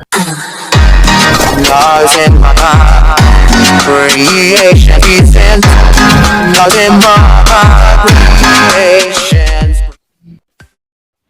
Lost in my mind, creation pieces. Lost in my creations.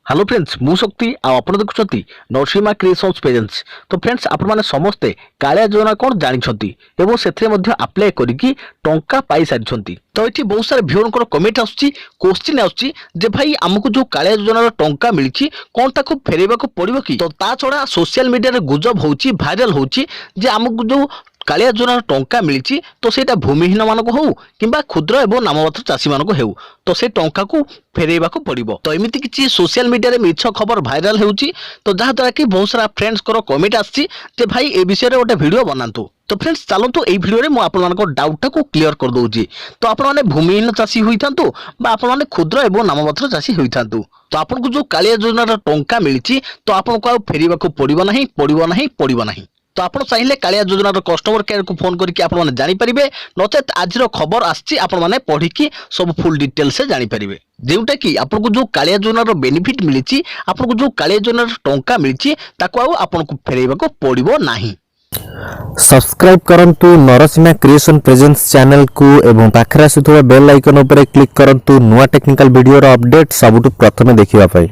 Hello friends मु शक्ति आपण देखुं Narasimha creations pageants. तो friends आपण मैंने समस्ते कालिया योजना कौन जानते एवं से आप्लाय करिकी टंका पाई सारी। तो ये बहुत सारे भ्यूर कमेंट आश्चिन आसुच्ची जे भाई आमको जो कालिया योजनार टंका मिली कौन ताको फेरैबाको पड़िबो कि। तो ता छड़ा सोशल मीडिया रे गुजब होउची भाइराल होउची जे आमको जो कालिया योजनार टंका मिली तो सेटा भूमिहीन मानक हो किंबा क्षुद्र एवं नाममात्र चाषी मानक हो तो से टंका को फेरैबाको पड़िबो। तो एमिति किछि सोशल मीडिया रे मिछ खबर भाइराल होउची तो जहा द्वारा कि बहुत सारा फ्रेंड्स को कमेंट आछि जे भाई ए विषय रे गोटे वीडियो बनातु। तो फ्रेंड्स चलतु ए वीडियो रे मु आपन मानको डाउट को क्लियर कर दउची। तो आपन माने भूमिहीन चाषी होइथांतु बा आपन माने क्षुद्र एवं नाममात्र चाषी होइथांतु तो आपन को जो कालिया योजनार टंका मिली तो आपन को फेरैबाको पड़िबो नाही। तो आप चाहिए कालिया योजनार कस्टमर केयर को फोन करके आप जानी पारिबे नचेत आज खबर आछि आपण माने पढ़िकी सब फुल डिटेल से जानी पारिबे जेउटा कि आपन को जो कालिया योजनार बेनिफिट मिली आपन को जो कालिया योजनार टंका मिली ताको आपन को फेरैबाको पड़िबो नाही। सब्सक्राइब करंतु नरसिम्हा क्रिएशन प्रेजेंस चैनल को एवं पाखरे आसुथबा बेल आइकन उपरे क्लिक करंतु नुवा टेक्निकल वीडियो रो अपडेट सबुठु प्रथमे देखिबा पाई।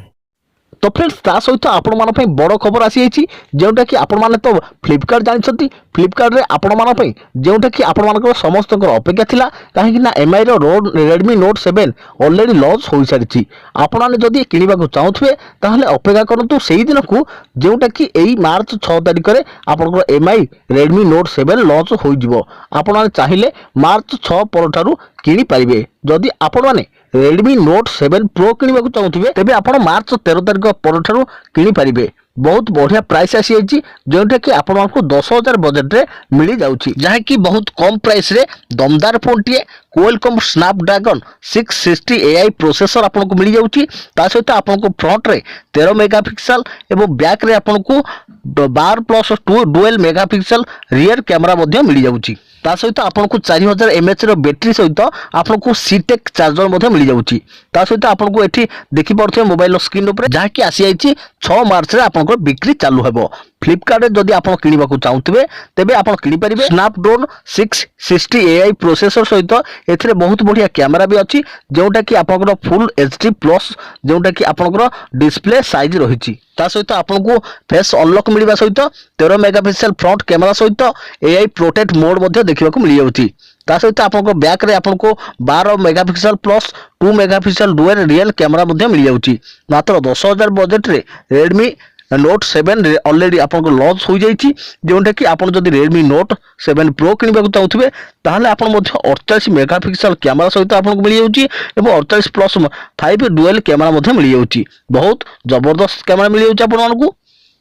तो फ्रेंड्स ता सहित आपण मान पई बड़ खबर आसी आइछि जेउटा कि आपण माने तो फ्लिपकार्ट जानछंती फ्लिपकार्ट रे आपण मान पई जेउटा कि आपण मानकर समस्त अपेक्षा थिला काहे कि ना एमआई रो Redmi Note 7 ऑलरेडी लॉन्च होई सारिछि। आपण माने जदी किनिबा को चाहुथबे ताहले अपेक्षा करंतु सेही दिन को जेउटा कि एई मार्च 6 तारिख रे आपनकर एमआई Redmi Note 7 लॉन्च होई जिवो। आपण माने चाहिले मार्च 6 परठारु किनि पारिबे। जदी आपण माने Redmi Note 7 Pro किनिबा को चाहुथबे तेबे आपण मार्च 13 तारिख परठारु किनि पारिबे। बहुत बढ़िया प्राइस आसी आइछि जोंटा कि आपण मानकु 10,000 बजेट रे मिली जाउछि जहा कि बहुत कम प्राइस रे दमदार फोन टिए क्वालकॉम स्नैपड्रैगन 660 AI प्रोसेसर आपन को मिली जाउछि। ता सहित आपन को फ्रंट रे 13 मेगापिक्सल एवं बैक रे आपन को 12+2 डुअल मेगापिक्सल रियर कैमरा मध्ये मिली जाउछि। ता सहित आपन को 4000 mAh रो बैटरी सहित आपन को सीटेक चार्जर मध्ये मिली जाउछि। ता सहित आपन को एठी देखि पड़थे मोबाइल स्क्रीन ऊपर जहा कि आसी आइछि 6 मार्च रे आपन को बिक्री चालू हेबो। फ्लिपकार्ट रे जदी आपन किनिबा को चाहुतबे तेबे आपन किनि परिबे। स्नैपड्रैगन 660 AI प्रोसेसर सहित एथिरे बहुत बढ़िया कैमरा भी अछि जोटा कि आपन फुल HD प्लस जोटा कि आपन डिस्प्ले साइज रहिछि। ता सहित आपन को फेस अनलॉक मिलिबा सहित 13 मेगापिक्सल फ्रंट कैमरा सहित AI प्रोटेक्ट मोड मध्ये देखिबा को मिली जाउछि। ता सहित आपन बैक रे आपन को 12 megapixel plus 2 megapixel dual real camera मध्ये मिली जाउछि। मात्र 10,000 बजेट रे Redmi Note 7 ऑलरेडी आपन को लॉन्च हो जाइछि जोंटा कि आपन जदी Redmi Note 7 Pro किनिबा को चाहुथबे ताहले आपन मध्ये 48 मेगापिक्सल कैमरा सहित आपन को मिली जाउछि एवं 48+5 डुअल कैमरा मध्ये मिली जाउछि। बहुत जबरदस्त कैमरा मिली जाउछि आपन मानकु।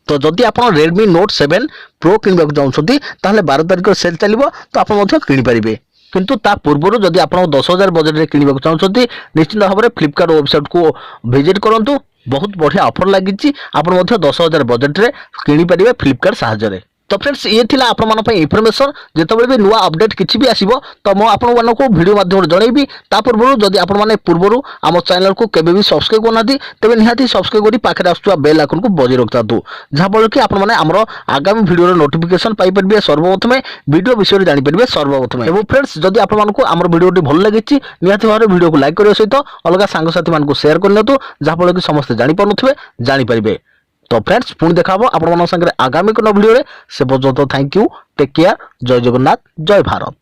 तो जदी आपन Redmi Note 7 Pro किनिबा को चाहुछथि ताहले 12 तारिख सेल चलिबो तो आपन मध्ये किनि परिबे। किंतु ता पूर्व जदि आप 10,000 बजेट रे किनिबा को चाहुछथि निश्चित भाव में फ्लिपकार्ट वेबसाइट को विजिट करंतु। बहुत बढ़िया ऑफर लगी आप 10,000 बजेट रे किनि परिबे फ्लिपकार्ट सहायता रे। तो फ्रेंड्स ये थिला आपण मन पई इन्फॉर्मेशन जेतबे भी नुवा अपडेट किछि भी आसीबो तो मो आपण मानको को वीडियो माध्यम रे जणैबी। ता पूर्व जदि आपण माने पूर्वरु आम चैनल को केबे भी सब्सक्राइब करनाथि तेबे निहाती सब्सक्राइब करी पाखरे आस्तुवा बेल आइकन को बजै रखतातु जहा फल कि आपण माने हमरो आगामी वीडियो रे नोटिफिकेशन पाई परबे सर्वप्रथमे वीडियो विषय रे जानि परबे सर्वप्रथमे। एवं फ्रेंड्स जदि आपण मानको हमर वीडियो टी भल लागिछि निहाती भारे वीडियो को लाइक करियो सहित अलगा सांग साथी मान को शेयर करनतु जहा फल कि समस्त जानि पानुथबे जानि परिबे। तो फ्रेंड्स पुणी देखा आपण मान संगे आगामी कोन वीडियो रे से पर्यंत थैंक यू टेक केयर जय जगन्नाथ जय भारत।